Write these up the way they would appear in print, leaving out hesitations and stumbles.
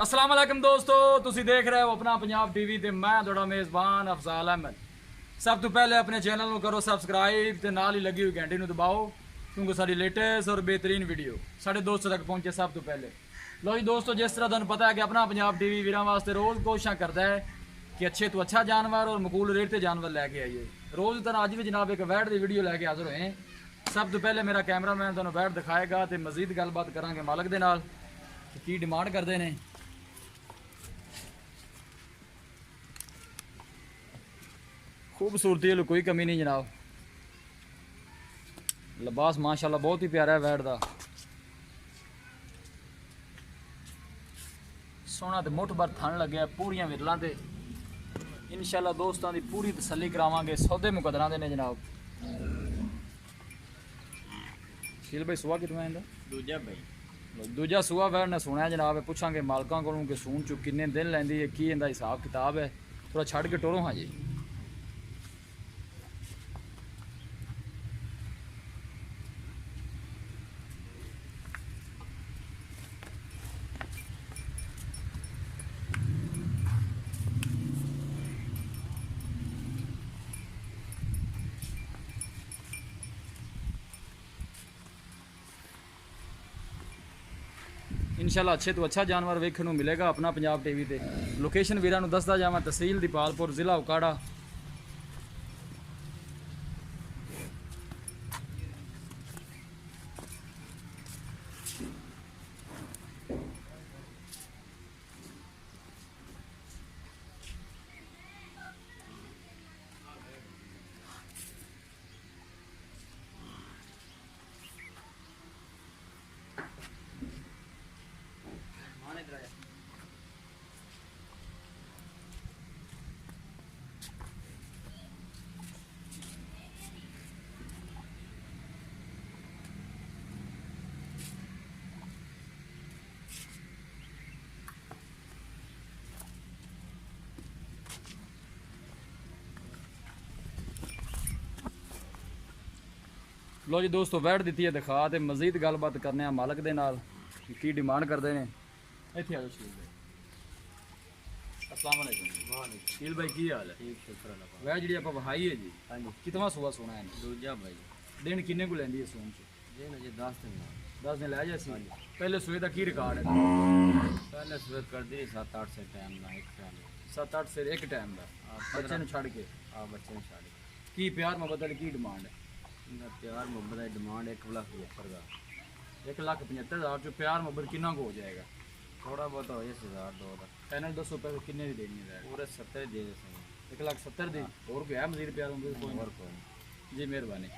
अस्सलाम वालेकुम दोस्तों, तुसी देख रहे हो अपना पंजाब टीवी ते मैं थोड़ा मेज़बान अफजाल अहमद। सब तो पहले अपने चैनल को करो सबसक्राइब ते नाल ही लगी हुई घंटी नूं दबाओ क्योंकि सारी लेटेस्ट और बेहतरीन वीडियो साढ़े दोस्तों तक पहुंचे सब तो पहले। लो जी दोस्तों, जिस तरह तुहानूं पता है कि अपना पंजाब टीवी वीरां वास्ते रोज़ कोशिशां करता है कि अच्छे तो अच्छा जानवर और मकूल रेट ते जानवर लैके आइए। रोज़ तरह अज भी जनाब एक वैट की वीडियो लैके हाजिर होए। सब तो पहले मेरा कैमरामैन तुहानूं वैट दिखाएगा तो मजीद गलबात करांगे मालक दे नाल की डिमांड करते हैं। खूबसूरती कोई कमी नहीं जनाब, लिबास माशाल्लाह बहुत ही प्यारा है वैट का। सोना तो मुठ भर थन लगे पूरियां विरलों से। इंशाल्लाह दोस्तों की पूरी तसल्ली करावांगे, सौदे मुकदरा दे ने जनाब। शील भाई सुहा कितना इंदा? दूजा भाई दूजा सुहा वैट ने सुना जनाब। पुछांगे मालकों को कि सून चु किन्ने दिन लैंदी है, की इंदा हिसाब किताब है। थोड़ा छड़ के टोरो हाँ जी। इंशाल्लाह अच्छे तो अच्छा जानवर वेखने को मिलेगा अपना पंजाब टीवी ते। लोकेशन वीरां नूं दसदा जावां, तहसील दीपालपुर, जिला उकाड़ा। लो जी दोस्तों, वैट दी है दिखा तो मजीद गलबात करने मालक दे नाल की डिमांड करते हैं। इत्थे आ जाओ शील भाई। अस्सलाम वालेकुम। शील भाई की हाल है? ठीक शुक्र अल्लाह। वैट जी आप वहाई है जी, हाँ जी कितना सुहा सोना है? दूजा भाई दिन किन्ने को लैंदी है सोन च? जी ना जी 10 दिन 10 दिन लै जासी। पहले सुए का की रिकॉर्ड है? पहले सुबह कर दी 7-8 से टाइम ना एक टाइम 7-8 से एक टाइम का बच्चे नूं छड़ के। आ बच्चे ने छाड़ी की प्यार मोहब्बत की डिमांड है? इनका प्यार मोहब्बत की डिमांड 1,75,000 का। 1,75,000 चो प्यार मोहब्बत कितना को हो जाएगा? थोड़ा बहुत हो जाए 1000-2 का। फाइनल दसो पैसे किन्ने दी देनी है? पूरे 70 दे दे सही। 1,70,000 दी और कोई है मजीद प्यार मोहब्बत? और कोई जी मेहरबानी।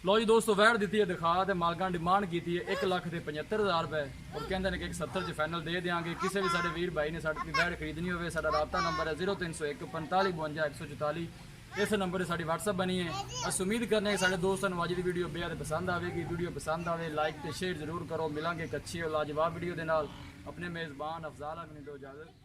लो जी दोस्तों, वैट दी है दिखा तो मालकां डिमांड की है 1,75,000 रुपए और कहते हैं कि 170 च फाइनल दे देंगे। किसी भी साढ़े वीर भाई ने साड़ी वैट खरीदनी हो, साडा राबता नंबर है 0301 45 52 144। इस नंबर पर साड़ी व्हाट्सअप बनी है। अस उम्मीद करने कि साढ़े दोस्तों अज की वीडियो बेहद पसंद आएगी। वीडियो पसंद आए लाइक तो शेयर जरूर करो। मिलेंगे एक अच्छी और लाजवाब वीडियो के नाल। अपने मेज़बान अफजाल अहमद दो इजाजत।